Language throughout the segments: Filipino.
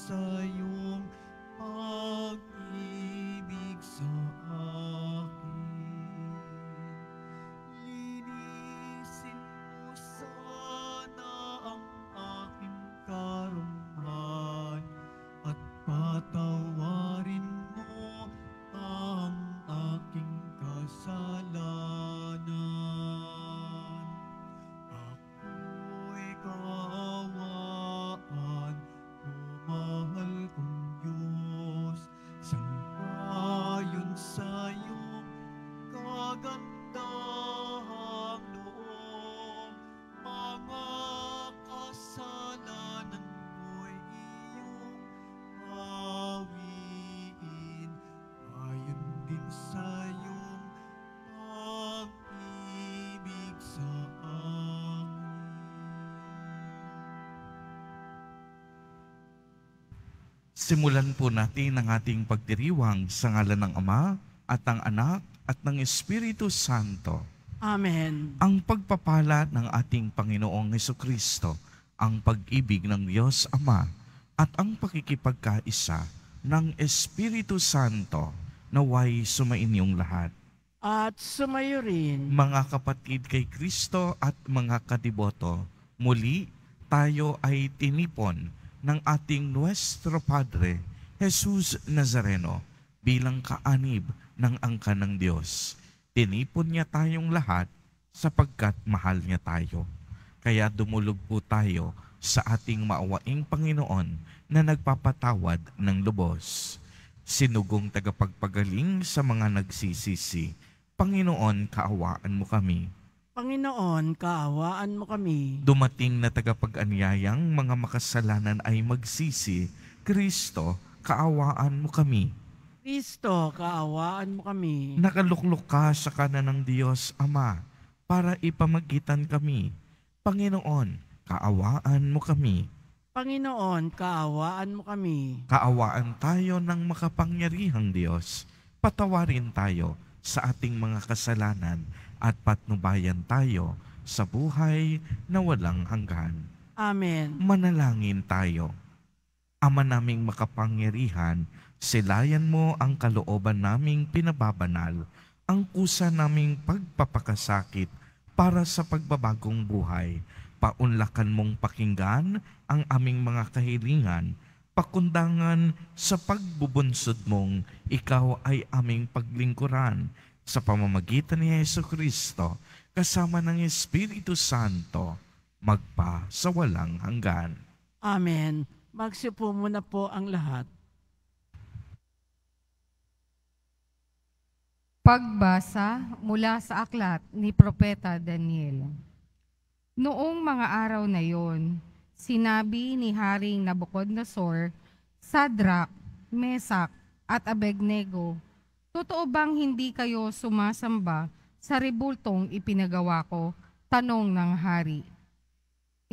sa iyong pag-ibig sa akin. Linisin mo sana ang aking karunungan at patawarin mo ang aking kasalanan. Ako'y kaawaan mo, mahal kong Diyos, sangayon sa iyong kagandahang loob. Mga kasalanan ko'y iyong hawiin, ayon din sa iyong pag-ibig sa akin. Simulan po natin ang ating pagdiriwang sa ngalan ng Ama at ng Anak at ng Espiritu Santo. Amen. Ang pagpapala ng ating Panginoong Hesukristo, ang pag-ibig ng Diyos Ama at ang pakikipagkaisa ng Espiritu Santo naway sumainyong lahat. At sumayo rin. Mga kapatid kay Kristo at mga kadiboto, muli tayo ay tinipon ng ating Nuestro Padre, Jesus Nazareno, bilang kaanib ng angkan ng Diyos. Tinipon niya tayong lahat sapagkat mahal niya tayo. Kaya dumulog po tayo sa ating maawaing Panginoon na nagpapatawad ng lubos. Sinugong tagapagpagaling sa mga nagsisisi, Panginoon, kaawaan mo kami. Panginoon, kaawaan mo kami. Dumating na tagapag-anyayang mga makasalanan ay magsisi, Kristo, kaawaan mo kami. Kristo, kaawaan mo kami. Nakaluklok ka sa kanan ng Diyos Ama para ipamagitan kami. Panginoon, kaawaan mo kami. Panginoon, kaawaan mo kami. Kaawaan tayo ng makapangyarihang Diyos. Patawarin tayo sa ating mga kasalanan at patnubayan tayo sa buhay na walang hanggan. Amen. Manalangin tayo. Ama naming makapangyarihan, silayan mo ang kalooban naming pinababanal, ang kusa naming pagpapakasakit para sa pagbabagong buhay. Paunlakan mong pakinggan ang aming mga kahilingan, pakundangan sa pagbubunsod mong ikaw ay aming paglingkuran sa pamamagitan ni Jesucristo kasama ng Espiritu Santo magpa sa walang hanggan. Amen. Magsipo muna po ang lahat. Pagbasa mula sa aklat ni Propeta Daniel. Noong mga araw na yon, sinabi ni Haring Nabucodonosor, Sadrach, Mesak at Abednego, totoo bang hindi kayo sumasamba sa rebultong ipinagawa ko? Tanong ng hari.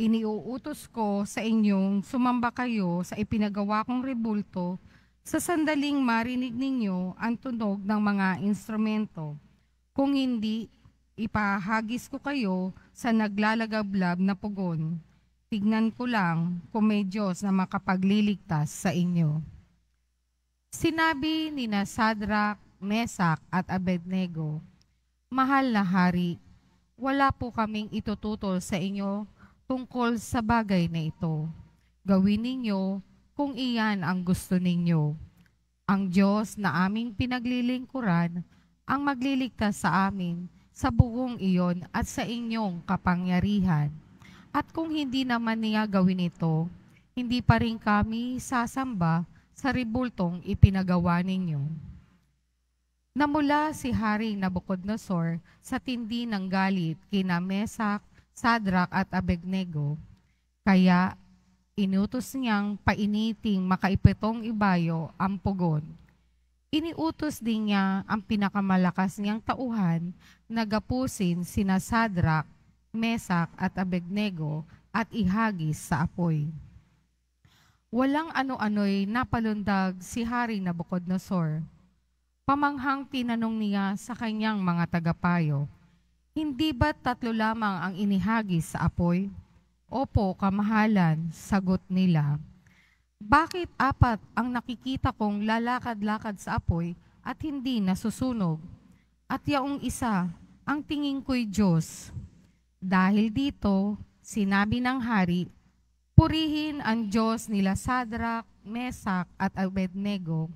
Iniuutos ko sa inyong sumamba kayo sa ipinagawa kong rebulto sa sandaling marinig ninyo ang tunog ng mga instrumento. Kung hindi, ipahagis ko kayo sa naglalagablab na pugon. Tignan ko lang kung may Diyos na makapagliligtas sa inyo. Sinabi ni Sadrach, Mesak at Abednego, Mahal na hari, wala po kaming itututol sa inyo tungkol sa bagay na ito. Gawin ninyo kung iyan ang gusto ninyo. Ang Diyos na aming pinaglilingkuran ang magliligtas sa amin sa bugong iyon at sa inyong kapangyarihan. At kung hindi naman niya gawin ito, hindi pa rin kami sasamba sa rebultong ipinagawa ninyo. Namula si Haring Nabucodonosor sa tindi ng galit kina Mesak, Sadrach at Abednego. Kaya inutos niyang painiting makaipitong ibayo ang pugon. Iniutos din niya ang pinakamalakas niyang tauhan na gapusin sina Sadrach, Mesak at Abednego at ihagis sa apoy. Walang ano-ano'y napalundag si Haring Nabucodonosor. Pamanghang tinanong niya sa kanyang mga tagapayo, Hindi ba 3 lamang ang inihagis sa apoy? Opo, kamahalan, sagot nila. Bakit apat ang nakikita kong lalakad-lakad sa apoy at hindi nasusunog? At yaong isa, ang tingin ko'y Diyos. Dahil dito, sinabi ng hari, purihin ang Diyos nila Sadrak, Mesak at Abednego.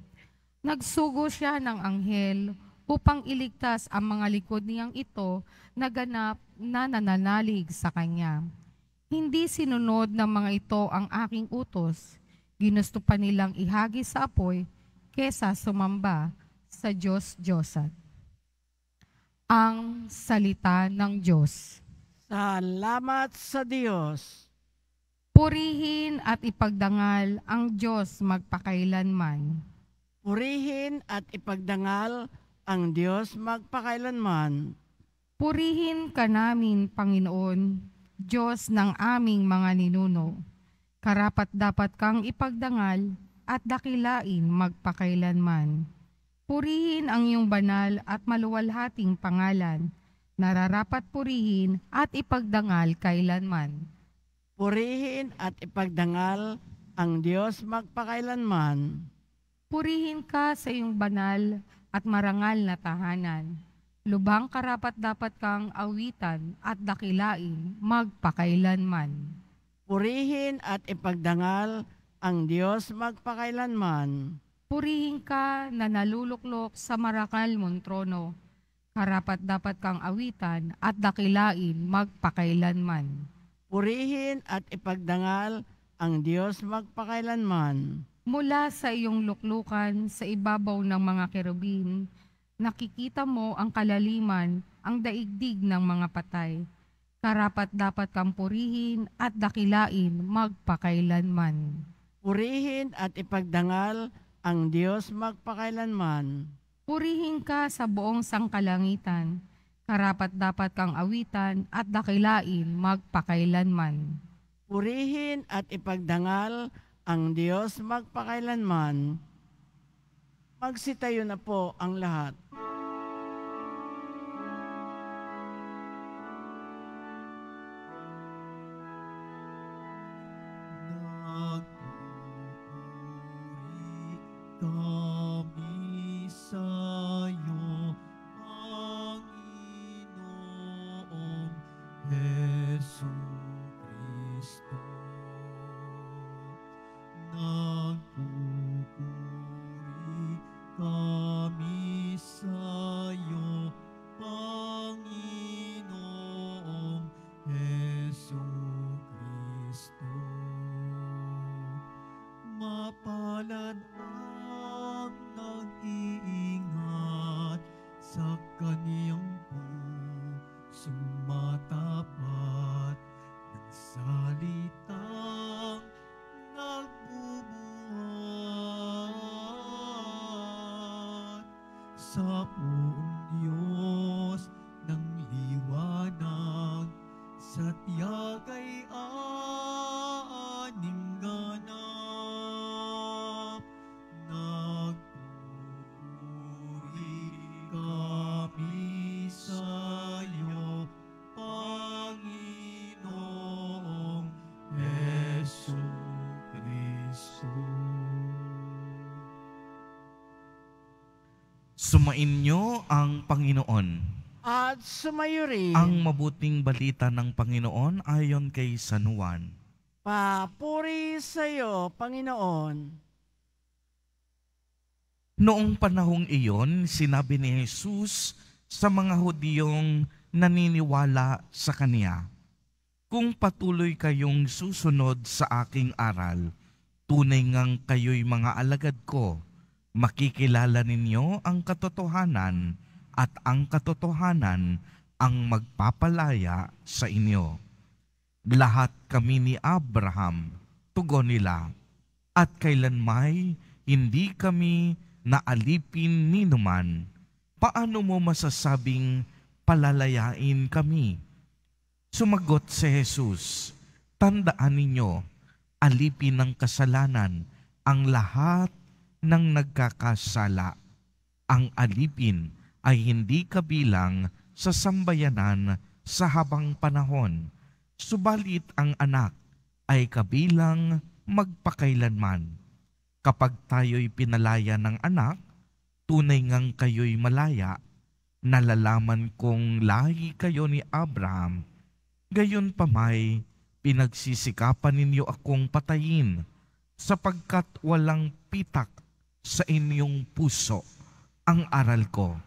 Nagsugo siya ng anghel upang iligtas ang mga likod niyang ito na ganap na nananalig sa kanya. Hindi sinunod ng mga ito ang aking utos. Ginusto pa nilang ihagis sa apoy kesa sumamba sa Diyos-Diyosan. Ang salita ng Diyos. Salamat sa Diyos. Purihin at ipagdangal ang Diyos magpakailanman. Purihin at ipagdangal ang Diyos magpakailanman. Purihin ka namin, Panginoon, Diyos ng aming mga ninuno. Karapat dapat kang ipagdangal at dakilain magpakailanman. Purihin ang iyong banal at maluwalhating pangalan. Nararapat purihin at ipagdangal kailanman. Purihin at ipagdangal ang Diyos magpakailanman. Purihin ka sa iyong banal at marangal na tahanan. Lubhang karapat dapat kang awitan at dakilain magpakailanman. Purihin at ipagdangal ang Diyos magpakailanman. Purihin ka na naluluklok sa marangal mong trono. Karapat dapat kang awitan at dakilain magpakailanman. Purihin at ipagdangal ang Diyos magpakailanman. Mula sa iyong luklukan sa ibabaw ng mga kerubin, nakikita mo ang kalaliman, ang daigdig ng mga patay. Karapat dapat kang purihin at dakilain magpakailanman. Purihin at ipagdangal ang Diyos magpakailanman. Purihin ka sa buong sangkalangitan. Karapat dapat kang awitan at dakilain magpakailanman. Purihin at ipagdangal ang Diyos magpakailanman. Magsitayo na po ang lahat. Nagpupuri kami sa'yo, Panginoong Jesucristo. Nagpupuri kami sa'yo, Panginoong Jesucristo. Mapalad ang nag-iingat sa kaniyang pusong matapat ng salitang nagbubuhat sa buong Diyos ng liwanag sa tiyag ay aning ganap. Nagpupuri kami sa'yo, Panginoong Jesucristo. Sumainyo ang Panginoon. At sumayo rin. Ang mabuting balita ng Panginoon ayon kay San Juan. Papuri sa iyo, Panginoon. Noong panahong iyon, sinabi ni Jesus sa mga Hudiyong naniniwala sa Kanya, kung patuloy kayong susunod sa aking aral, tunay ngang kayo'y mga alagad ko, makikilala ninyo ang katotohanan at ang katotohanan ang magpapalaya sa inyo. Lahat kami ni Abraham, tugon nila, at kailanmay hindi kami naalipin ni numan. Paano mo masasabing palalayain kami? Sumagot si Jesus, tandaan ninyo, alipin ng kasalanan ang lahat ng nagkakasala. Ang alipin ay hindi kabilang sa sambayanan sa habang panahon, subalit ang anak ay kabilang magpakailanman. Kapag tayo'y pinalaya ng anak, tunay ngang kayo'y malaya, nalalaman kong lahi kayo ni Abraham. Gayon pa may, pinagsisikapan ninyo akong patayin, sapagkat walang pitak sa inyong puso ang aral ko.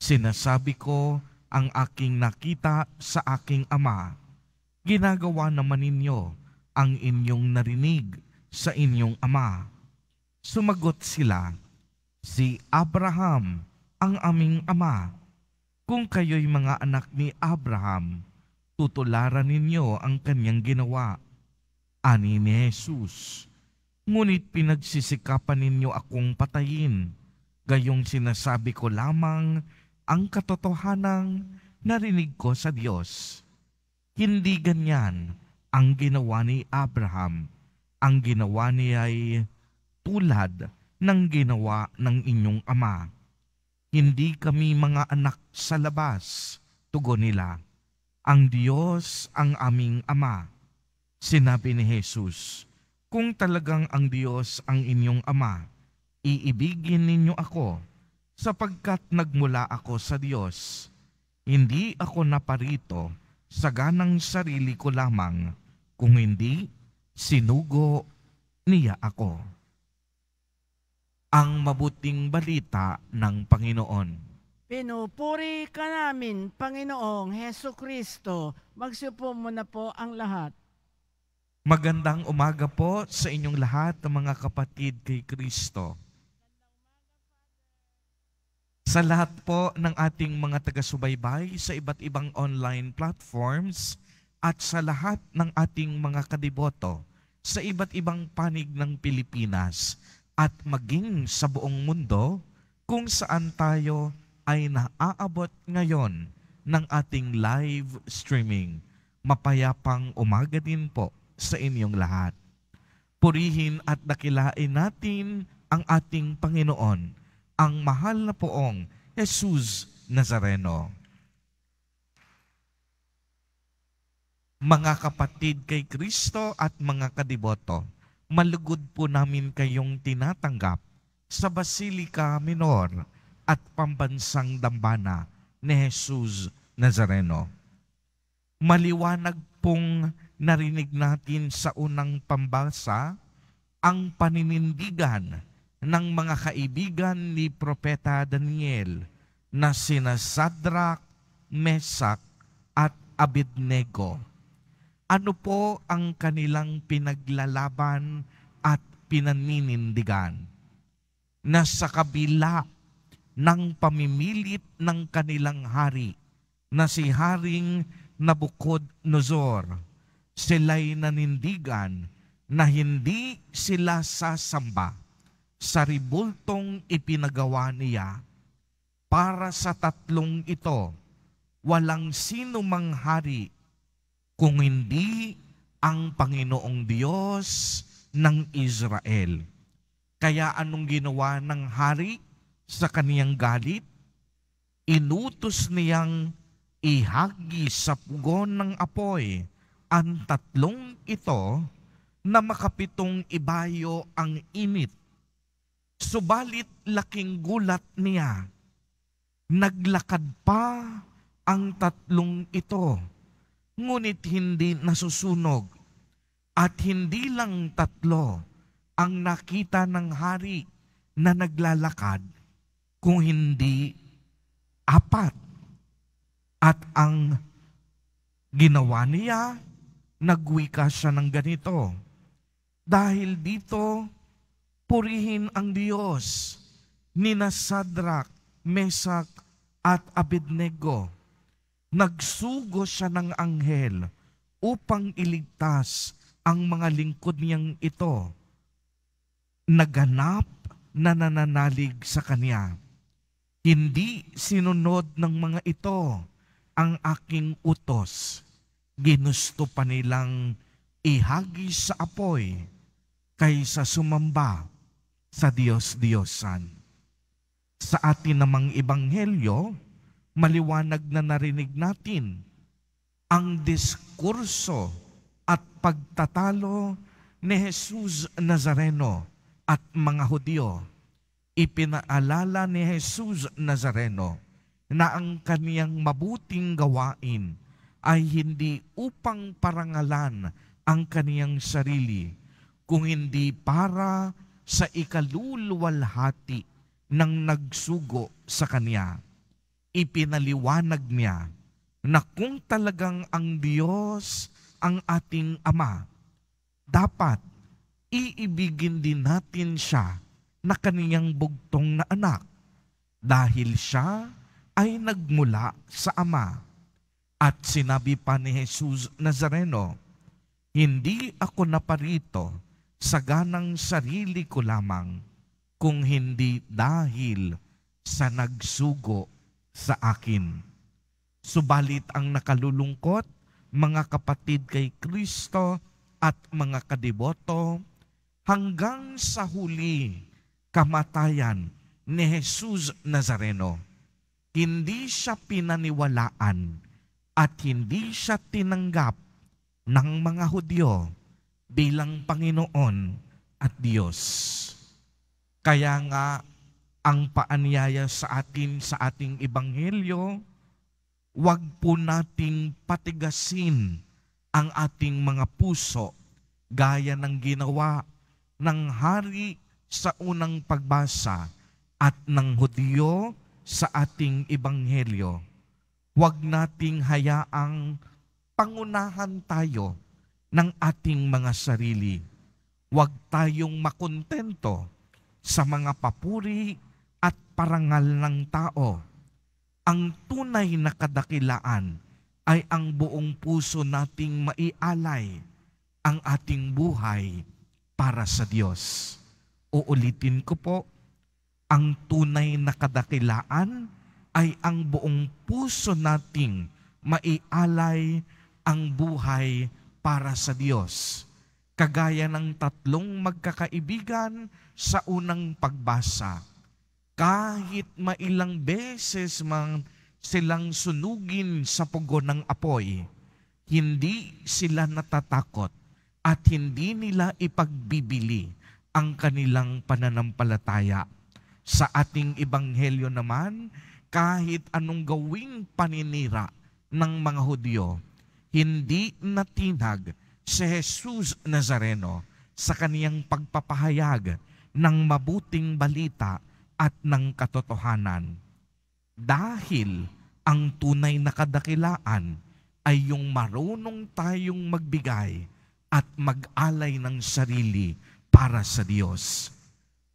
Sinasabi ko ang aking nakita sa aking ama. Ginagawa naman ninyo ang inyong narinig sa inyong ama. Sumagot sila, si Abraham ang aming ama. Kung kayo'y mga anak ni Abraham, tutularan ninyo ang kanyang ginawa. Ani ni Jesus, ngunit pinagsisikapan ninyo akong patayin. Gayong sinasabi ko lamang ang katotohanang narinig ko sa Diyos. Hindi ganyan ang ginawa ni Abraham. Ang ginawa niya ay tulad ng ginawa ng inyong ama. Hindi kami mga anak sa labas, tugon nila. Ang Diyos ang aming ama. Sinabi ni Jesus, kung talagang ang Diyos ang inyong ama, iibigin ninyo ako, sapagkat nagmula ako sa Diyos. Hindi ako naparito sa ganang sarili ko lamang, kung hindi, sinugo niya ako. Ang mabuting balita ng Panginoon. Pinupuri ka namin, Panginoong Heso Kristo. Magsiupo muna po ang lahat. Magandang umaga po sa inyong lahat ng mga kapatid kay Kristo. Sa lahat po ng ating mga taga-subaybay sa iba't ibang online platforms at sa lahat ng ating mga kadiboto sa iba't ibang panig ng Pilipinas at maging sa buong mundo kung saan tayo ay naaabot ngayon ng ating live streaming. Mapayapang umaga din po sa inyong lahat. Purihin at dakilain natin ang ating Panginoon, ang mahal na poong Jesus Nazareno. Mga kapatid kay Kristo at mga kadiboto, malugod po namin kayong tinatanggap sa Basilica Minor at Pambansang Dambana ni Jesus Nazareno. Maliwanag pong narinig natin sa unang pambasa ang paninindigan ng mga kaibigan ni Propeta Daniel na sina Sadrach, Mesach at Abednego. Ano po ang kanilang pinaglalaban at pinaninindigan? Na sa kabila ng pamimilit ng kanilang hari, na si Haring Nabucodonosor, sila'y nanindigan na hindi sila sasamba sa ribultong ipinagawa niya. Para sa tatlong ito, walang sino mang hari kung hindi ang Panginoong Diyos ng Israel. Kaya anong ginawa ng hari sa kaniyang galit? Inutos niyang ihagi sa pugon ng apoy ang tatlong ito na makapitong ibayo ang init. Subalit laking gulat niya. Naglakad pa ang tatlong ito, ngunit hindi nasusunog. At hindi lang tatlo ang nakita ng hari na naglalakad, kung hindi apat. At ang ginawa niya, nagwika siya ng ganito. Dahil dito, purihin ang Diyos nina Sadrach, Mesach at Abednego. Nagsugo siya ng anghel upang iligtas ang mga lingkod niyang ito. Naganap na nananalig sa kanya. Hindi sinunod ng mga ito ang aking utos. Ginusto pa nilang ihagis sa apoy kaysa sumamba sa Diyos-Diyosan. Sa atin namang ebanghelyo, maliwanag na narinig natin ang diskurso at pagtatalo ni Jesus Nazareno at mga Hudyo, ipinaalala ni Jesus Nazareno na ang kaniyang mabuting gawain ay hindi upang parangalan ang kaniyang sarili, kung hindi para sa ikaluluwalhati ng nagsugo sa kaniya. Ipinaliwanag niya na kung talagang ang Diyos ang ating Ama, dapat iibigin din natin siya na kaniyang bugtong na anak, dahil siya ay nagmula sa Ama. At sinabi pa ni Jesus Nazareno, hindi ako naparito sa ganang sarili ko lamang, kung hindi dahil sa nagsugo sa akin. Subalit ang nakalulungkot, mga kapatid kay Kristo at mga kadiboto, hanggang sa huli kamatayan ni Jesus Nazareno, hindi siya pinaniwalaan at hindi siya tinanggap ng mga Hudyo bilang Panginoon at Diyos. Kaya nga, ang paanyaya sa atin sa ating Ebanghelyo, huwag po nating patigasin ang ating mga puso gaya ng ginawa ng hari sa unang pagbasa at ng Hudyo sa ating Ebanghelyo. Huwag nating hayaang pangunahan tayo ng ating mga sarili. Huwag tayong makontento sa mga papuri at parangal ng tao. Ang tunay na kadakilaan ay ang buong puso nating maialay ang ating buhay para sa Diyos. Uulitin ko po, ang tunay na kadakilaan ay ang buong puso nating maialay ang buhay para sa Diyos. Kagaya ng tatlong magkakaibigan sa unang pagbasa, kahit mailang beses man silang sunugin sa pugon ng apoy, hindi sila natatakot at hindi nila ipagbibili ang kanilang pananampalataya. Sa ating Ebanghelyo naman, kahit anong gawing paninira ng mga Hudyo, hindi natinag si Jesus Nazareno sa kaniyang pagpapahayag ng mabuting balita at ng katotohanan. Dahil ang tunay na kadakilaan ay yung marunong tayong magbigay at mag-alay ng sarili para sa Diyos.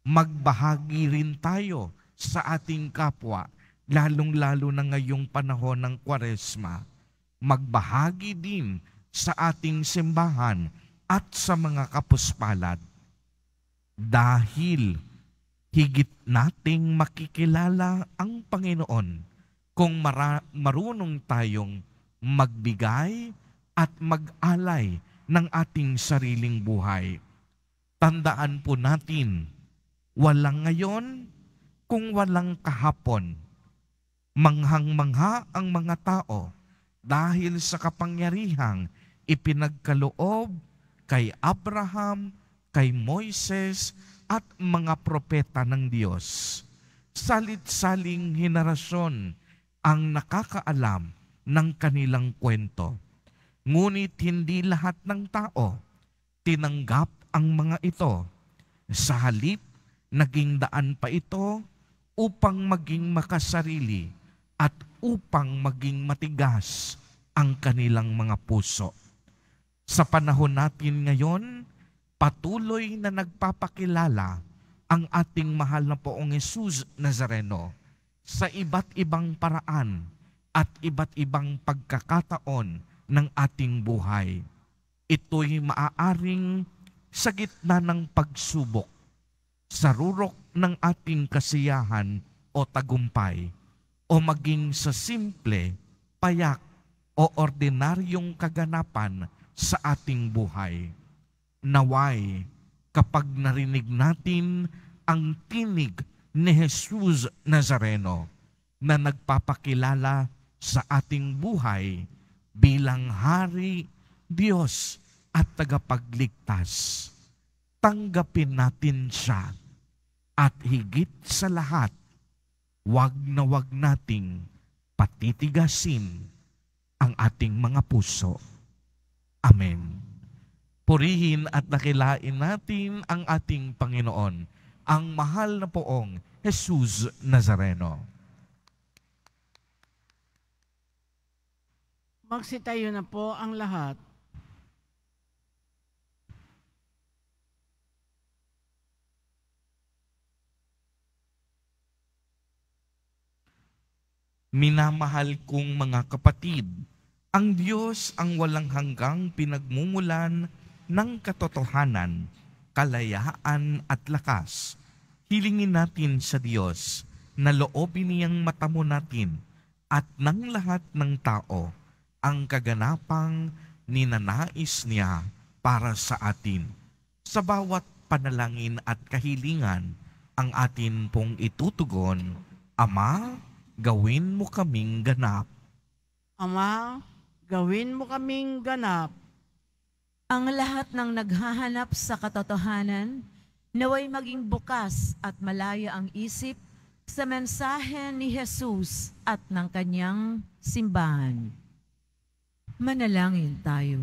Magbahagi rin tayo sa ating kapwa, lalong-lalo na ngayong panahon ng Kwaresma. Magbahagi din sa ating simbahan at sa mga kapuspalad. Dahil higit nating makikilala ang Panginoon kung marunong tayong magbigay at mag-alay ng ating sariling buhay. Tandaan po natin, walang ngayon kung walang kahapon. Manghang-mangha ang mga tao dahil sa kapangyarihang ipinagkaloob kay Abraham, kay Moises at mga propeta ng Diyos. Salit-saling henerasyon ang nakakaalam ng kanilang kwento. Ngunit hindi lahat ng tao tinanggap ang mga ito. Sa halip, naging daan pa ito upang maging makasarili at upang maging matigas ang kanilang mga puso. Sa panahon natin ngayon, patuloy na nagpapakilala ang ating mahal na Poong Jesus Nazareno sa iba't ibang paraan at iba't ibang pagkakataon ng ating buhay. Ito'y maaaring sa gitna ng pagsubok, sa rurok ng ating kasiyahan o tagumpay, o maging sa simple, payak o ordinaryong kaganapan sa ating buhay. Naway, kapag narinig natin ang tinig ni Jesus Nazareno na nagpapakilala sa ating buhay bilang Hari, Diyos at tagapagligtas, tanggapin natin siya. At higit sa lahat, wag nating patitigasin ang ating mga puso. Amen. Purihin at dakilain natin ang ating Panginoon, ang mahal na poong Jesus Nazareno. Magsitayo na po ang lahat. Minamahal kong mga kapatid, ang Diyos ang walang hanggang pinagmumulan ng katotohanan, kalayaan at lakas. Hilingin natin sa Diyos na loobin niyang matamo natin at ng lahat ng tao ang kaganapang ninanais niya para sa atin. Sa bawat panalangin at kahilingan, ang atin pong itutugon, Ama, gawin mo kaming ganap. Ama, gawin mo kaming ganap. Ang lahat ng naghahanap sa katotohanan, naway maging bukas at malaya ang isip sa mensahe ni Jesus at ng kanyang simbahan. Manalangin tayo.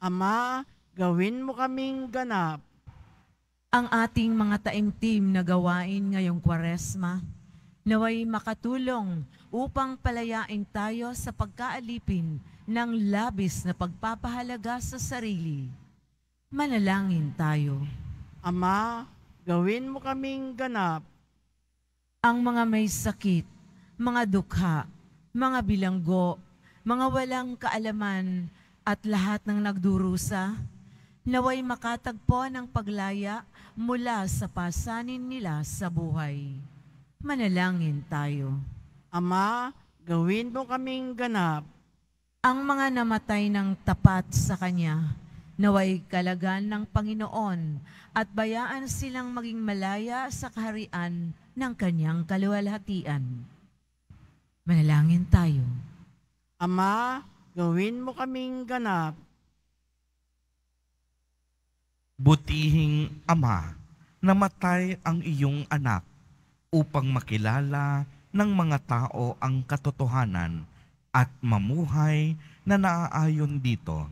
Ama, gawin mo kaming ganap. Ang ating mga taimtim na gawain ngayong Kwaresma, naway makatulong upang palayain tayo sa pagkaalipin ng labis na pagpapahalaga sa sarili. Manalangin tayo. Ama, gawin mo kaming ganap. Ang mga may sakit, mga dukha, mga bilanggo, mga walang kaalaman at lahat ng nagdurusa, naway makatagpo ng paglaya mula sa pasanin nila sa buhay. Manalangin tayo. Ama, gawin mo kaming ganap. Ang mga namatay ng tapat sa Kanya, naway kalagan ng Panginoon at bayaan silang maging malaya sa kaharian ng Kanyang kaluwalhatian. Manalangin tayo. Ama, gawin mo kaming ganap. Butihing Ama, namatay ang iyong anak upang makilala ng mga tao ang katotohanan at mamuhay na naaayon dito.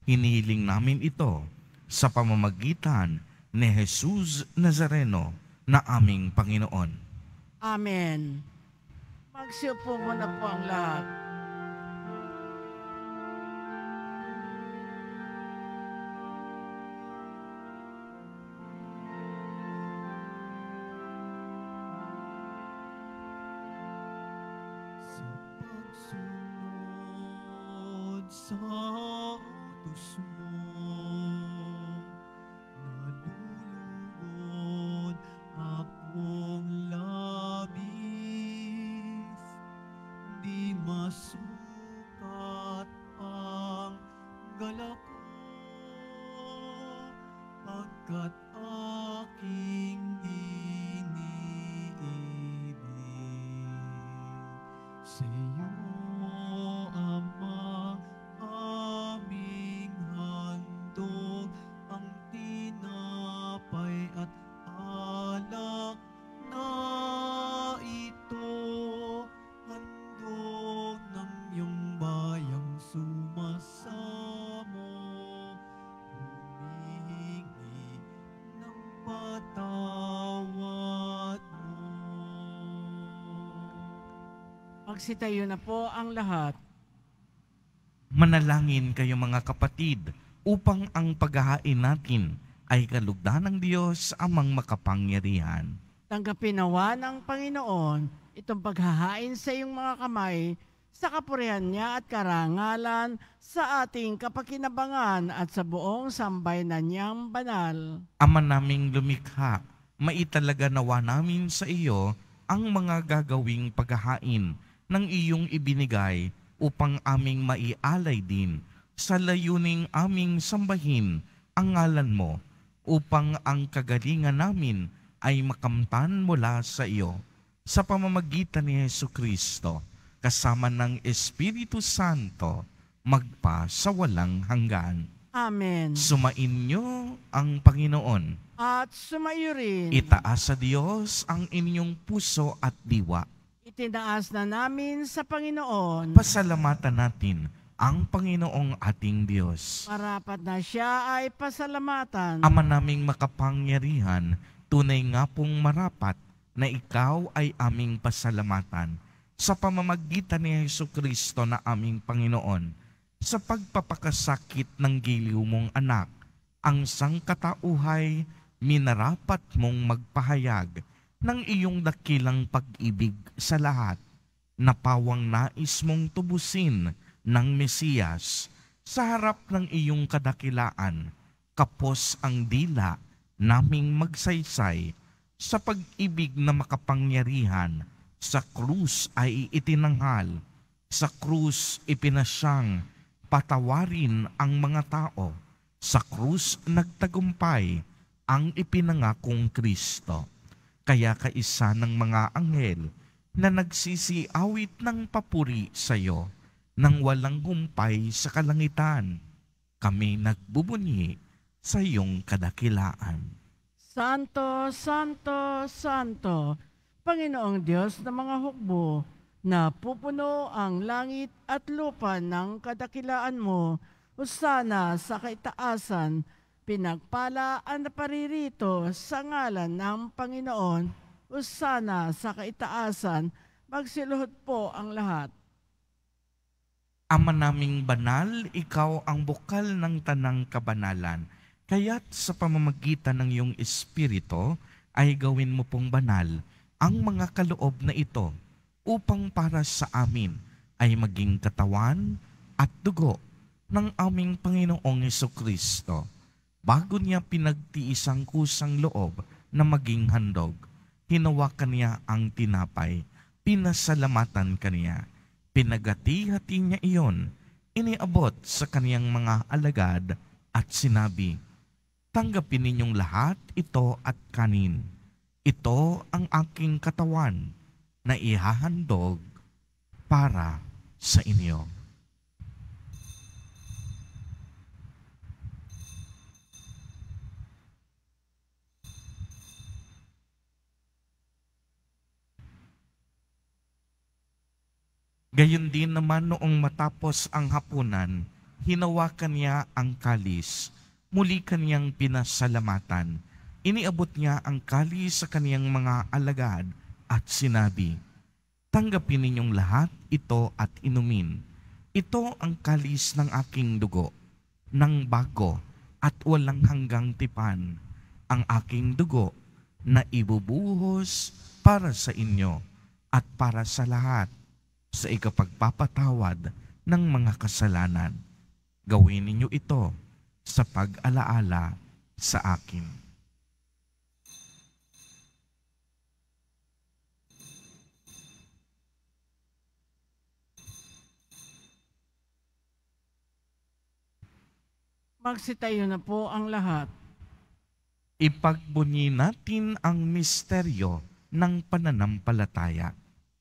Hinihiling namin ito sa pamamagitan ni Jesus Nazareno na aming Panginoon. Amen. Magsiupo muna po ang lahat. Sa pagsunod sa utos mo, nalulugod akong labis, di masukat ang galak ko, pagkat aking iniibig. Sa iyo, Ama, aming handog ang tinapay at alak na ito, handog ng iyong bayang sumasamo, humihingi ng patawad mo. Magsitayo na po ang lahat. Manalangin kayo mga kapatid upang ang paghahain natin ay kalugdan ng Diyos amang makapangyarihan. Tanggapin nawa ng Panginoon itong paghahain sa iyong mga kamay sa kapurihan niya at karangalan sa ating kapakinabangan at sa buong sambayanan niyang banal. Ama naming lumikha, maitalaga nawa namin sa iyo ang mga gagawing paghahain ng iyong ibinigay upang aming maialay din sa layuning aming sambahin ang ngalan mo, upang ang kagalingan namin ay makamtan mula sa iyo sa pamamagitan ni Jesucristo, kasama ng Espiritu Santo, magpa sa walang hanggan. Amen. Sumainyo ang Panginoon. At sumayo rin. Itaas sa Diyos ang inyong puso at diwa. Itinaas na namin sa Panginoon. Pasalamatan natin ang Panginoong ating Diyos. Marapat na siya ay pasalamatan. Ama naming makapangyarihan, tunay nga pong marapat na ikaw ay aming pasalamatan sa pamamagitan ni Jesucristo na aming Panginoon, sa pagpapakasakit ng giliw mong anak, ang sangkatauhay, minarapat mong magpahayag ng iyong dakilang pag-ibig sa lahat, na pawang nais mong tubusin ng Mesiyas sa harap ng iyong kadakilaan, kapos ang dila naming magsaysay sa pag-ibig na makapangyarihan. Sa krus ay itinanghal, sa krus ipinasyang patawarin ang mga tao, sa krus nagtagumpay ang ipinangakong Kristo. Kaya kaisa ng mga anghel na nagsisiawit ng papuri sa iyo, nang walang humpay sa kalangitan, kami nagbubunyi sa iyong kadakilaan. Santo, Santo, Santo, Panginoong Diyos ng mga hukbo, na pupuno ang langit at lupa ng kadakilaan mo, Hosana sa kaitaasan, pinagpala ang naparirito sa ngalan ng Panginoon, Hosana sa kaitaasan, magsiluhod po ang lahat. Ama naming banal, ikaw ang bukal ng tanang kabanalan. Kaya't sa pamamagitan ng iyong Espiritu ay gawin mo pong banal ang mga kaloob na ito, upang para sa amin ay maging katawan at dugo ng aming Panginoong Jesucristo. Bago niya pinagtiis ang kusang loob na maging handog, hinawakan niya ang tinapay, pinasalamatan kaniya, pinagati-hati niya iyon, iniabot sa kaniyang mga alagad at sinabi, "Tanggapin ninyong lahat ito at kanin. Ito ang aking katawan na ihahandog para sa inyo." Gayon din naman noong matapos ang hapunan, hinawakan niya ang kalis, muli kaniyang pinasalamatan. Iniabot niya ang kalis sa kaniyang mga alagad at sinabi, "Tanggapin ninyong lahat ito at inumin. Ito ang kalis ng aking dugo, ng bago at walang hanggang tipan, ang aking dugo na ibubuhos para sa inyo at para sa lahat sa ikapagpapatawad ng mga kasalanan. Gawin ninyo ito sa pag-alaala sa akin." Magsitayo na po ang lahat. Ipagbunyi natin ang misteryo ng pananampalataya.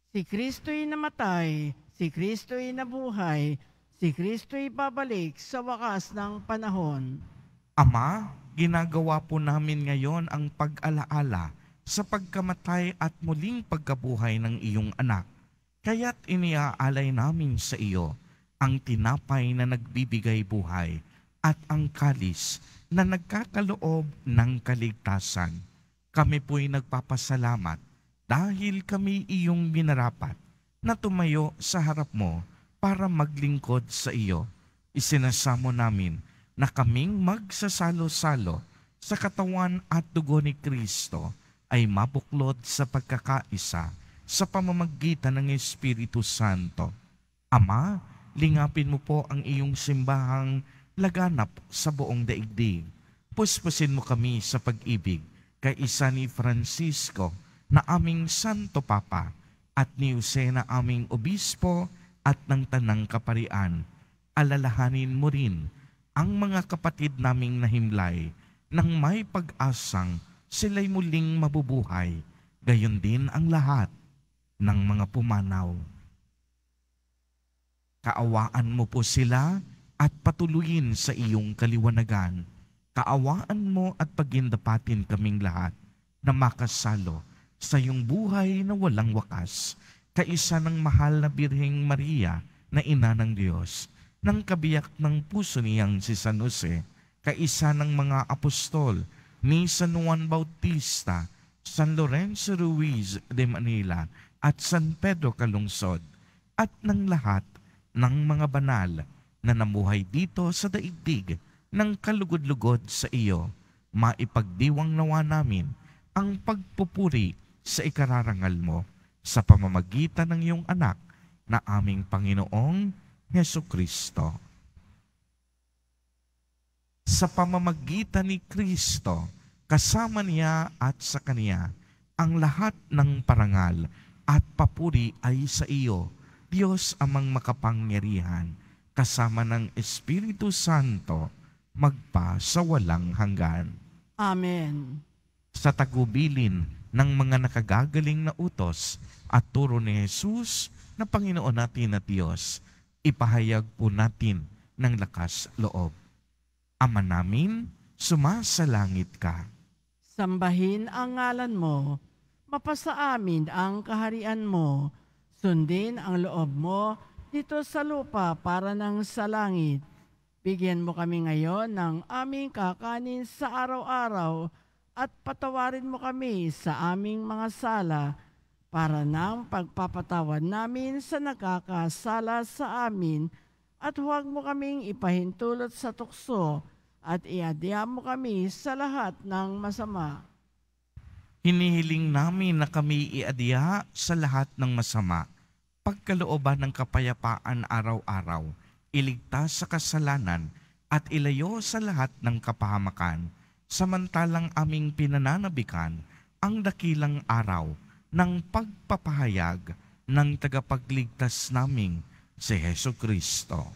Si Kristo'y namatay, si Kristo'y nabuhay, si Kristo'y babalik sa wakas ng panahon. Ama, ginagawa po namin ngayon ang pag-alaala sa pagkamatay at muling pagkabuhay ng iyong anak. Kaya't iniaalay namin sa iyo ang tinapay na nagbibigay buhay at ang kalis na nagkakaloob ng kaligtasan. Kami po'y nagpapasalamat dahil kami iyong minarapat na tumayo sa harap mo para maglingkod sa iyo. Isinasamo namin na kaming magsasalo-salo sa katawan at dugo ni Kristo ay mabuklod sa pagkakaisa sa pamamagitan ng Espiritu Santo. Ama, lingapin mo po ang iyong simbahang laganap sa buong daigdig. Puspusin mo kami sa pag-ibig kay isa ni Francisco na aming Santo Papa at ni Jose na aming Obispo at ng Tanang Kaparian. Alalahanin mo rin ang mga kapatid naming nahimlay nang may pag-asang sila'y muling mabubuhay, gayon din ang lahat ng mga pumanaw. Kaawaan mo po sila at patuloyin sa iyong kaliwanagan. Kaawaan mo at pagindapatin kaming lahat na makasalo sa iyong buhay na walang wakas, kaisa ng mahal na Birheng Maria na ina ng Diyos, ng kabiyak ng puso niyang si San Jose, kaisa ng mga apostol ni San Juan Bautista, San Lorenzo Ruiz de Manila, at San Pedro Calungsod, at ng lahat ng mga banal na namuhay dito sa daigdig ng kalugod-lugod sa iyo, maipagdiwang nawa namin ang pagpupuri sa ikararangal mo sa pamamagitan ng iyong anak na aming Panginoong Hesukristo. Sa pamamagitan ni Kristo, kasama niya at sa Kaniya, ang lahat ng parangal at papuri ay sa iyo, Diyos amang makapangyarihan, kasama ng Espiritu Santo, magpa sa walang hanggan. Amen. Sa tagubilin ng mga nakagagaling na utos at turo ni Jesus na Panginoon natin at Diyos, ipahayag po natin ng lakas loob. Ama namin, sumasalangit ka. Sambahin ang ngalan mo, mapasa amin ang kaharian mo, sundin ang loob mo dito sa lupa para ng sa langit. Bigyan mo kami ngayon ng aming kakanin sa araw-araw at patawarin mo kami sa aming mga sala para ng pagpapatawad namin sa nakakasala sa amin at huwag mo kaming ipahintulot sa tukso at iadya mo kami sa lahat ng masama. Hinihiling namin na kami iadya sa lahat ng masama, pagkalooban ng kapayapaan araw-araw, iligtas sa kasalanan at ilayo sa lahat ng kapahamakan, samantalang aming pinananabikan ang dakilang araw ng pagpapahayag ng tagapagligtas naming si Hesukristo.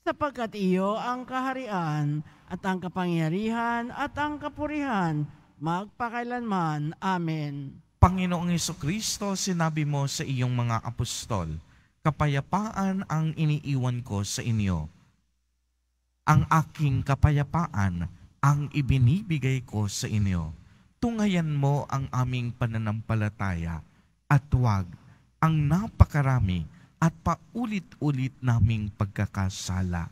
Sapagkat iyo ang kaharian at ang kapangyarihan at ang kapurihan magpakailanman. Amen. Panginoong Hesukristo, sinabi mo sa iyong mga apostol, kapayapaan ang iniiwan ko sa inyo. Ang aking kapayapaan ang ibinibigay ko sa inyo. Tungayan mo ang aming pananampalataya at huwag ang napakarami at paulit-ulit naming pagkakasala.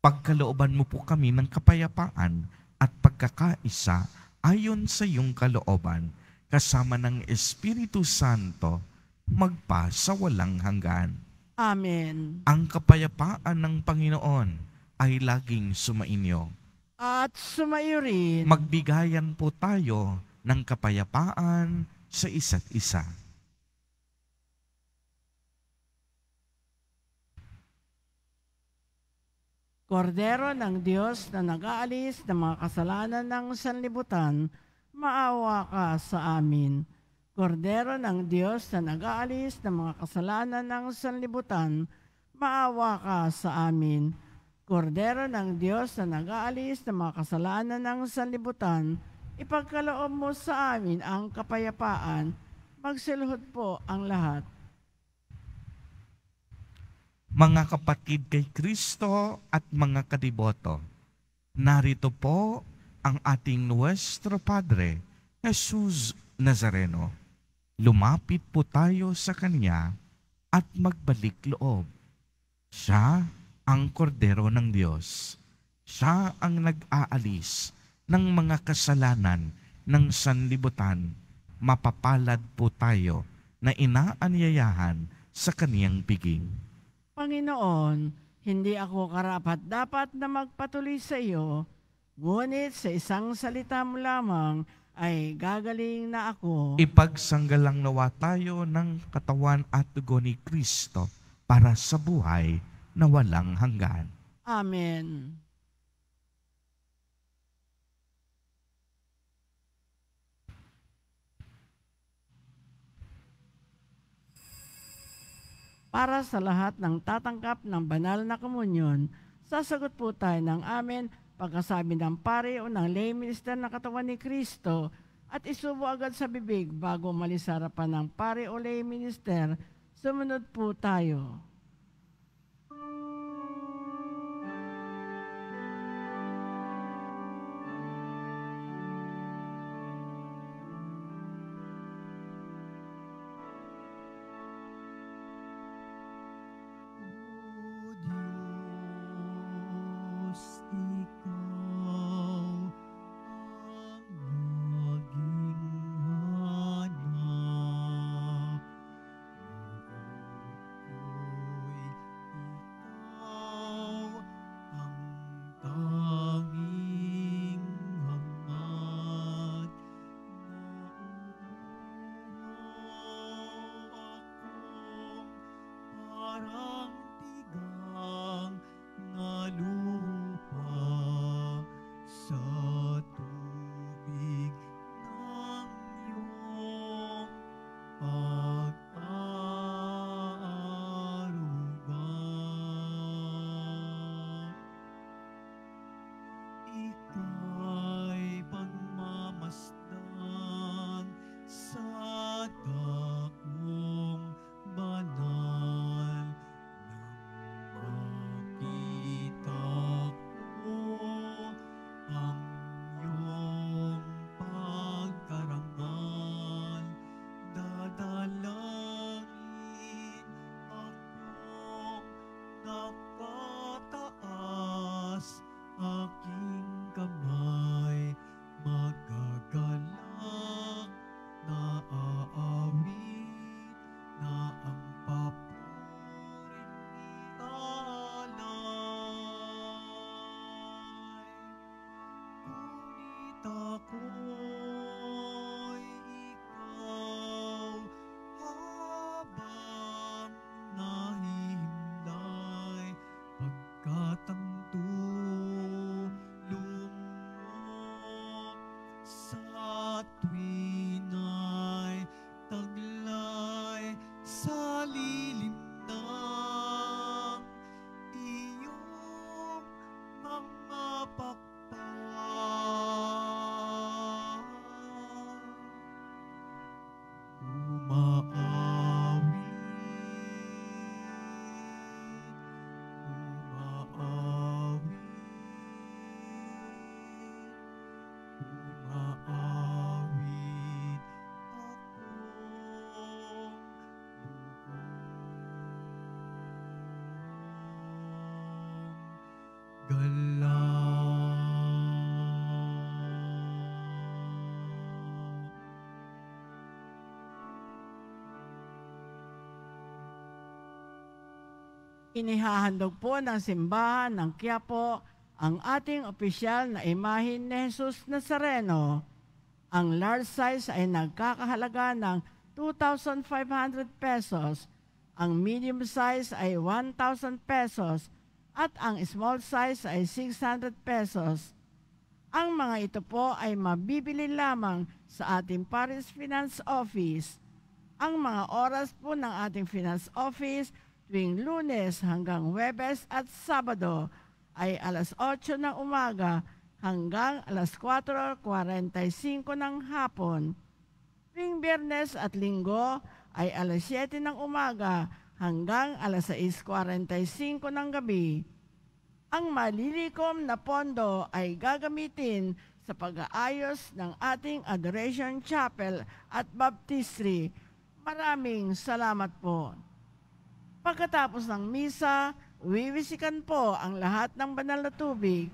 Pagkalooban mo po kami ng kapayapaan at pagkakaisa ayon sa iyong kalooban, kasama ng Espiritu Santo, magpa sa walang hanggan. Amen. Ang kapayapaan ng Panginoon ay laging sumainyo. At sumayo rin. Magbigayan po tayo ng kapayapaan sa isa't isa. Kordero ng Diyos na nag-aalis ng mga kasalanan ng sanlibutan, maawa ka sa amin. Kordero ng Diyos na nag-aalis ng mga kasalanan ng sanlibutan, maawa ka sa amin. Kordero ng Diyos na nag-aalis ng mga kasalanan ng sanlibutan, ipagkaloob mo sa amin ang kapayapaan. Magsiluhod po ang lahat. Mga kapatid kay Kristo at mga kadiboto, narito po ang ating Nuestro Padre, Jesus Nazareno. Lumapit po tayo sa Kanya at magbalik loob. Siya ang kordero ng Diyos. Siya ang nag-aalis ng mga kasalanan ng sanlibutan. Mapapalad po tayo na inaanyayahan sa Kaniyang piging. Panginoon, hindi ako karapat-dapat na magpatuloy sa iyo, ngunit sa isang salita mo lamang ay gagaling na ako. Ipagsanggalang nawa tayo ng katawan at dugo ni Kristo para sa buhay na walang hanggan. Amen. Para sa lahat ng tatanggap ng banal na komunyon, sasagot po tayo ng amen pagkasabi ng pare o ng lay minister na katawan ni Kristo at isubo agad sa bibig bago umalis sa harapan ng pare o lay minister. Sumunod po tayo. ika'y pagmamasdan sa dakong banal nang makita ko ang iyong pagkarangal. Dadalangin akong nakataas, aking kamay magagalak, naaawit na ang papuring ialay. Ngunit ako'y ikaw habang nahihimlay, pagkat ang tulong mo sa tuwina'y taglay sa lilim ng iyong mga pakpak. Umaawit, umaawit, umaawit akong buong galaw. Inihahandog po ng simbahan ng Quiapo ang ating opisyal na imahin ni Jesus Nazareno. Ang large size ay nagkakahalaga ng 2,500 pesos, ang medium size ay 1,000 pesos, at ang small size ay 600 pesos. Ang mga ito po ay mabibili lamang sa ating Parish Finance Office. Ang mga oras po ng ating Finance Office tuwing Lunes hanggang Huwebes at Sabado ay alas 8 ng umaga hanggang alas 4:45 ng hapon. Tuwing Biyernes at Linggo ay alas 7 ng umaga hanggang alas 6:45 ng gabi. Ang malilikom na pondo ay gagamitin sa pag-aayos ng ating Adoration Chapel at Baptistry. Maraming salamat po. Pagkatapos ng misa, wiwisikan po ang lahat ng banal na tubig.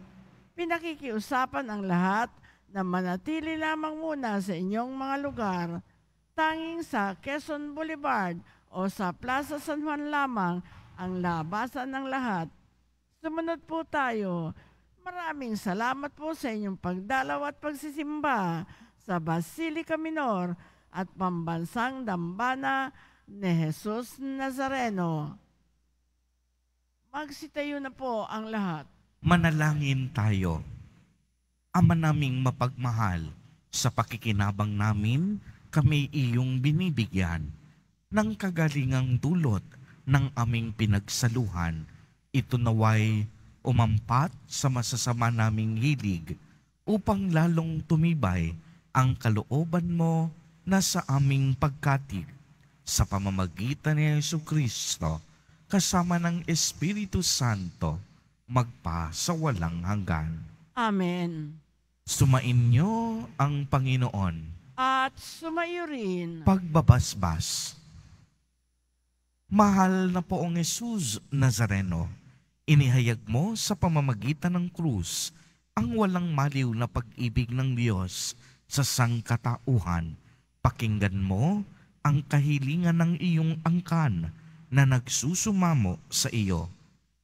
Pinakikiusapan ang lahat na manatili lamang muna sa inyong mga lugar. Tanging sa Quezon Boulevard o sa Plaza San Juan lamang ang labasan ng lahat. Sumunod po tayo. Maraming salamat po sa inyong pagdalaw at pagsisimba sa Basilica Minor at Pambansang Dambana ni Jesus Nazareno. Magsitayo na po ang lahat. Manalangin tayo. Ama naming mapagmahal, sa pakikinabang namin, kami iyong binibigyan ng kagalingang dulot ng aming pinagsaluhan. Ito naway umampat sa masasama naming hilig upang lalong tumibay ang kalooban mo na sa aming pagkatig sa pamamagitan ni Jesucristo kasama ng Espiritu Santo magpa sa walang hanggan. Amen. Sumainyo ang Panginoon. At sumayo rin. Pagbabasbas. Mahal na poong Jesus Nazareno, inihayag mo sa pamamagitan ng krus ang walang maliw na pag-ibig ng Diyos sa sangkatauhan. Pakinggan mo ang kahilingan ng iyong angkan na nagsusumamo sa iyo.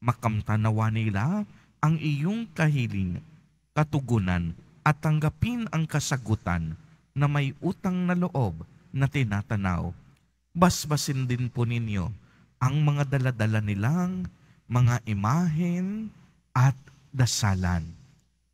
Makamtanawa nila ang iyong kahiling, katugunan at tanggapin ang kasagutan na may utang na loob na tinatanaw. Basbasin din po ninyo ang mga daladala nilang mga imahen at dasalan.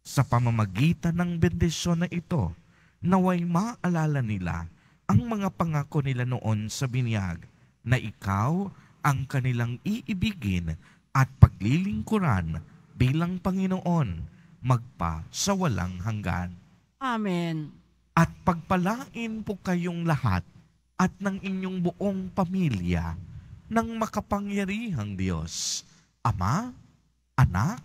Sa pamamagitan ng bendisyon na ito, naway maalala nila ang mga pangako nila noon sa binyag na ikaw ang kanilang iibigin at paglilingkuran bilang Panginoon magpa sa walang hanggan. Amen. At pagpalain po kayong lahat at ng inyong buong pamilya ng makapangyarihang Diyos, Ama, Anak,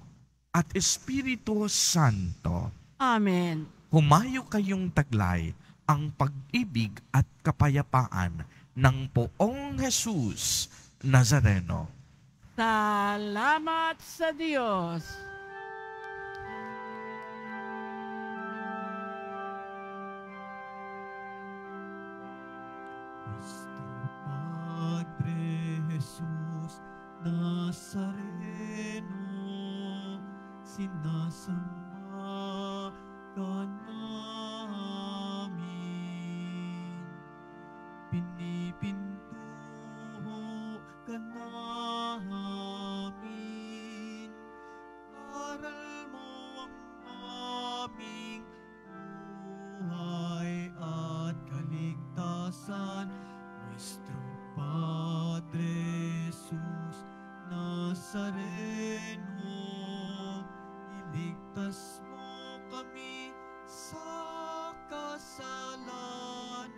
at Espiritu Santo. Amen. Humayo kayong taglay ang pag-ibig at kapayapaan ng Poong Jesus Nazareno. Salamat sa Diyos. Nuestro Padre Jesús Nazareno, sinasamba ka namin, pinipintuho ka namin, aral mo ang aming buhay at kaligtasan. Nuestro Padre Jesus Nazareno, iligtas mo kami sa kasalanan.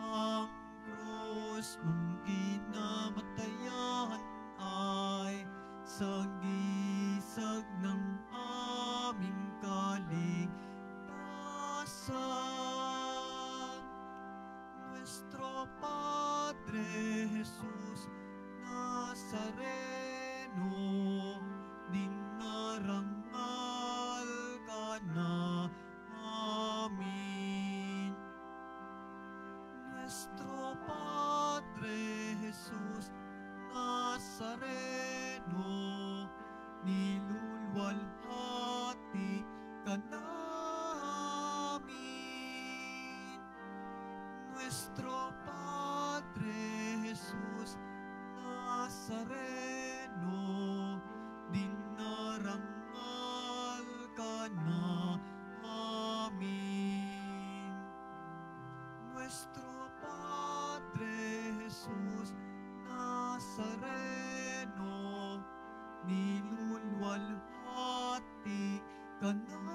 Ang krus mong kinamatayan ay sagisag ng aming kaligtasan. Nuestro Padre Jesus Nazareno, dinarangal ka namin. Nuestro Padre Jesus Nazareno, nilulwalhati ka namin. Nuestro Padre Jesus Nazareno, dinarangal ka namin. Nuestro Padre Jesus Nazareno, nilulwalhati ka namin.